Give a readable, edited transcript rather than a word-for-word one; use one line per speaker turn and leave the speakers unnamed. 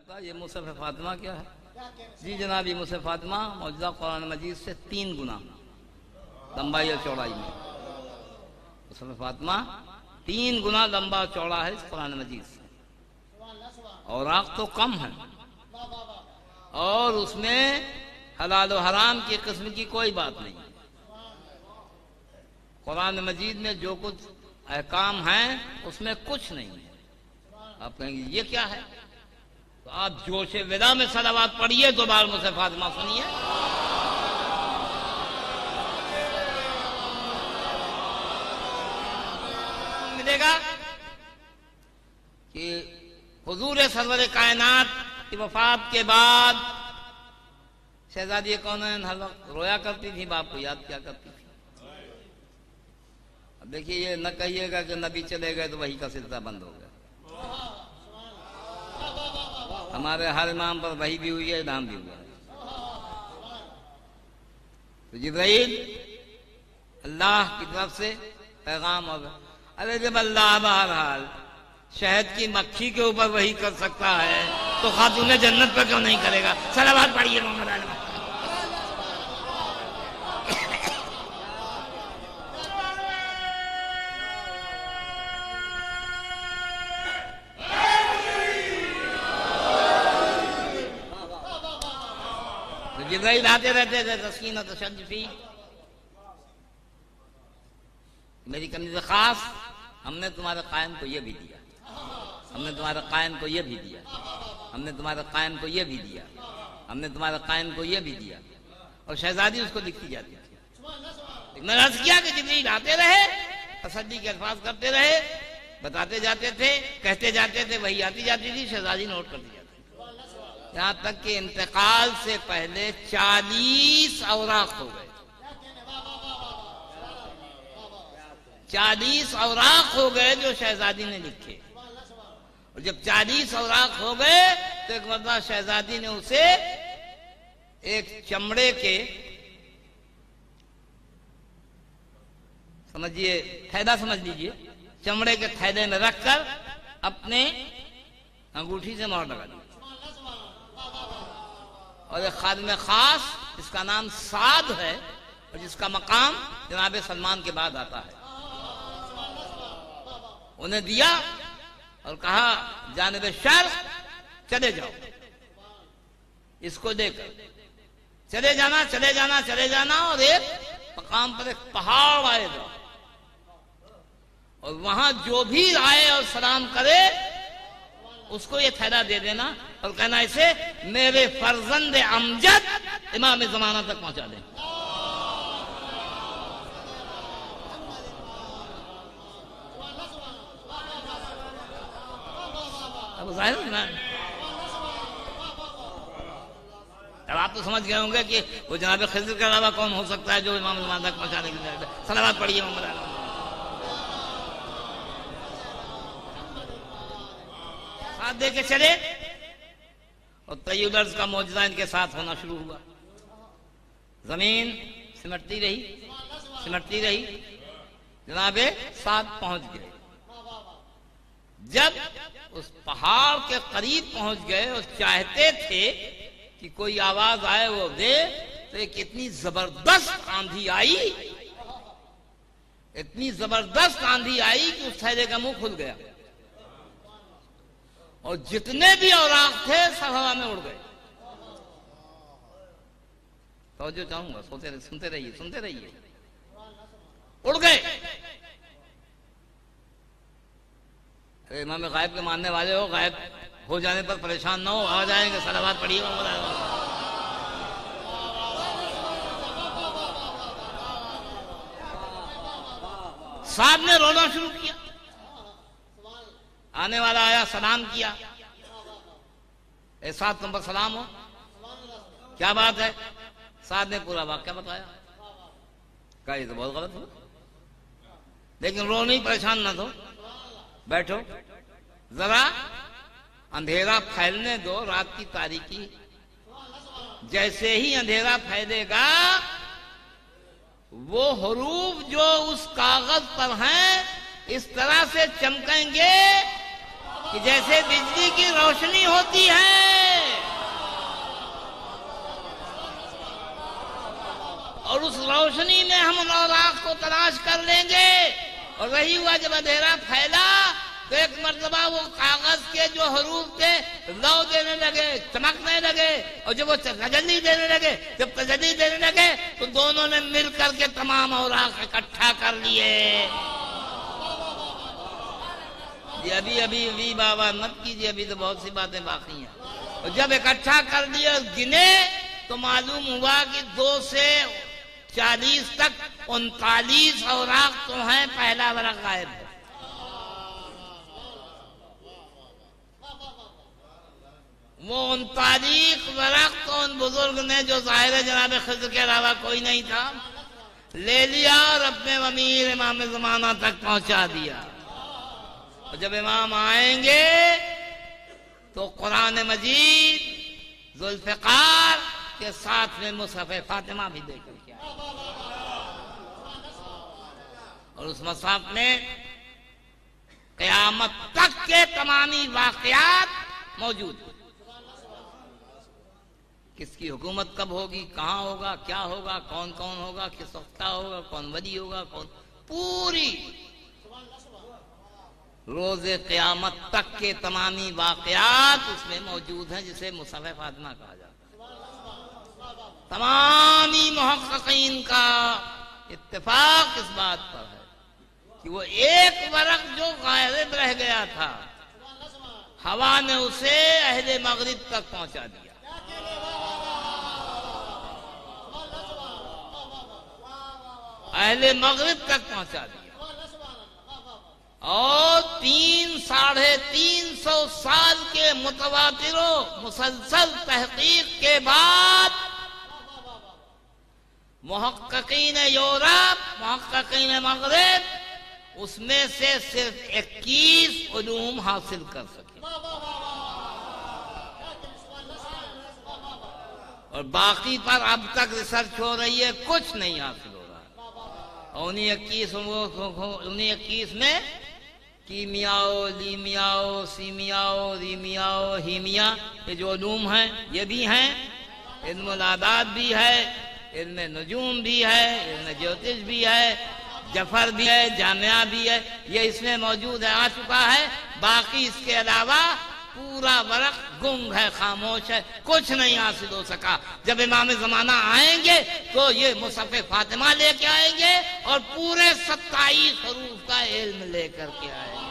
आपका ये मुसहफ़ फातिमा क्या है? जी जनाब, ये मुसहफ़ फातिमा मौजूदा कुरान मजीद से 3 गुना लंबाई और चौड़ाई में। मुसहफ़ फातिमा 3 गुना लंबा चौड़ा है इस कुरान मजीद से, और आँख तो कम है, और उसमें हलाल और हराम की किस्म की कोई बात नहीं। कुरान मजीद में जो कुछ अहकाम हैं उसमें कुछ नहीं है। आप कहेंगे ये क्या है, तो आप जोशे विदा में सलावत पढ़िए, दो बार मुसहफ़ फातिमा सुनिए। मिलेगा कि हुजूर सरवर कायनात की वफात के बाद शहजादी कौनैन हर वक्त रोया करती थी, बाप को याद क्या करती थी। अब देखिए, ये न कहिएगा कि नबी चले गए तो वही का सिलसिला बंद हो गया। हमारे हर इमाम पर वही भी हुई है, इनाम भी हुआ है। तो जिब्राइल अल्लाह की तरफ से पैगाम होगा। अरे जब अल्लाह बहरहाल शहद की मक्खी के ऊपर वही कर सकता है तो खातूने जन्नत पर क्यों नहीं करेगा? सलावत पढ़िए मोहम्मद आलम। जिब्राइल आते रहते थे, तस्कीन और तशज्जुफी, मेरी कमीज़ खास, हमने तुम्हारे कायम को ये भी दिया, हमने तुम्हारे कायम को ये भी दिया, हमने तुम्हारे कायम को ये भी दिया, हमने तुम्हारे कायम को ये भी दिया। और शहजादी उसको लिखती जाती थी। मैंने अर्ज किया कि जिब्राइल आते रहे, तसल्ली के अल्फाज करते रहे, बताते जाते थे, कहते जाते थे, वही आती जाती थी, शहजादी नोट करती जाती थी। यहाँ तक कि इंतकाल से पहले 40 औराक हो गए, 40 औराक हो गए जो शहजादी ने लिखे। और जब 40 औराक हो गए तो एक मरतबा शहजादी ने उसे एक चमड़े के, समझिए थैला समझ लीजिए, चमड़े के थैले में रखकर अपने अंगूठी से मोहर लगा दी। और एक खादिम खास जिसका नाम साद है और जिसका मकाम जनाब सलमान के बाद आता है, उन्हें दिया और कहा जानिब शर्क़ चले जाओ, इसको लेकर चले जाना, चले जाना, चले जाना, और एक मकाम पर एक पहाड़ आएगा और वहां जो भी आए और सलाम करे उसको ये थैला दे देना और कहना इसे मेरे फर्जंद अमजद इमाम ज़माना तक पहुंचा दे। अब जाहिर ना, अब आप तो समझ गए होंगे कि वो जनाब खिज़र के अलावा कौन हो सकता है जो इमाम ज़माना तक पहुंचाने के लिए। सलावत पढ़िए मोहम्मद आलम। हाथ दे के चले और तय्युल अर्ज़ का मौजज़ा इनके साथ होना शुरू हुआ। जमीन सिमटती रही, सिमटती रही, जनाबे साथ पहुंच गए। जब उस पहाड़ के करीब पहुंच गए और चाहते थे कि कोई आवाज आए वो दे, तो एक इतनी जबरदस्त आंधी आई, इतनी जबरदस्त आंधी आई कि उस थैले का मुंह खुल गया और जितने भी औराक थे सब हवा में उड़ गए। तो जो चाहूंगा सुनते रहिए, सुनते रहिए, उड़ गए। अरे इमाम गायब के मानने वाले हो, गायब हो जाने पर परेशान ना हो, आ जाएंगे। सलावत पढ़िए। साहब ने रोना शुरू किया, आने वाला आया, सलाम किया, साथ तुम पर सलाम हो, क्या बात है? साथ ने पूरा वाक्या बताया। कहा ये तो बहुत गलत हो, लेकिन रो नहीं, परेशान ना दो, बैठो, जरा अंधेरा फैलने दो, रात की तारीकी। जैसे ही अंधेरा फैलेगा वो हरूफ जो उस कागज पर हैं इस तरह से चमकेंगे कि जैसे बिजली की रोशनी होती है। और उस रोशनी में हम औराक को तलाश कर लेंगे। और रही हुआ जब अंधेरा फैला तो एक मर्तबा वो कागज के जो हरूफ थे लौ देने लगे, चमकने लगे, और जब वो तजल्ली देने लगे, जब तजल्ली देने लगे तो दोनों ने मिल करके तमाम औराक इकट्ठा कर लिए। अभी अभी अभी बाबा मत कीजिए, अभी तो बहुत सी बातें बाकी हैं। और जब इकट्ठा कर दिए गिने तो मालूम हुआ कि 2 से 40 तक 39 औराक तो हैं, पहला वरक गायब है। वो 39 वरक तो उन बुजुर्ग ने, जो जाहिर जनाब खिज़्र के अलावा कोई नहीं था, ले लिया और अपने अमीर इमाम ज़माना तक पहुंचा दिया। और जब इमाम आएंगे तो कुरान मजीद ज़ुल्फ़िकार के साथ में मुसहफ़ फातिमा भी देकर के आए, और उस मुसहफ़ में क़यामत तक के तमामी वाक़यात मौजूद हैं। किसकी हुकूमत कब होगी, कहाँ होगा, क्या होगा, कौन कौन होगा, किस वक्त क्या होगा, कौन वली होगा, कौन, पूरी रोज़े क़यामत तक के तमामी वाक़यात उसमें मौजूद हैं, जिसे मुसहफ़ फातिमा कहा जाता है। तमामी मुहक़्क़ीन का इत्तेफाक इस बात पर है कि वो एक वरक जो गायब रह गया था, हवा ने उसे अहले मग़रिब तक पहुंचा दिया। अहले मग़रिब तक पहुंचा दिया। और 300-350 साल के मुतवातिरों मुसलसल तहकीक के बाद मुहक्किकीन यूरोप, मुहक्किकीन मग़रिब उसमें से सिर्फ 21 उलूम हासिल कर सके, और बाकी पर अब तक रिसर्च हो रही है, कुछ नहीं हासिल हो रहा है। और उन्हीं 21 में कीमियाओ, लीमियाओ, सीमियाओ, रीमियाओ, हीमिया, ये जो उलूम हैं ये भी हैं, इल्मुल आदाद भी है, इल्म नजूम भी है, इल्म ज्योतिष भी है, जफर भी है, जामिया भी है, ये इसमें मौजूद है, आ चुका है। बाकी इसके अलावा पूरा वरक गुंग है, खामोश है, कुछ नहीं हासिल हो सका। जब इमाम ज़माना आएंगे तो ये मुसहफ़ फातिमा लेके आएंगे और पूरे 27 हरूफ का इल्म लेकर के आएंगे।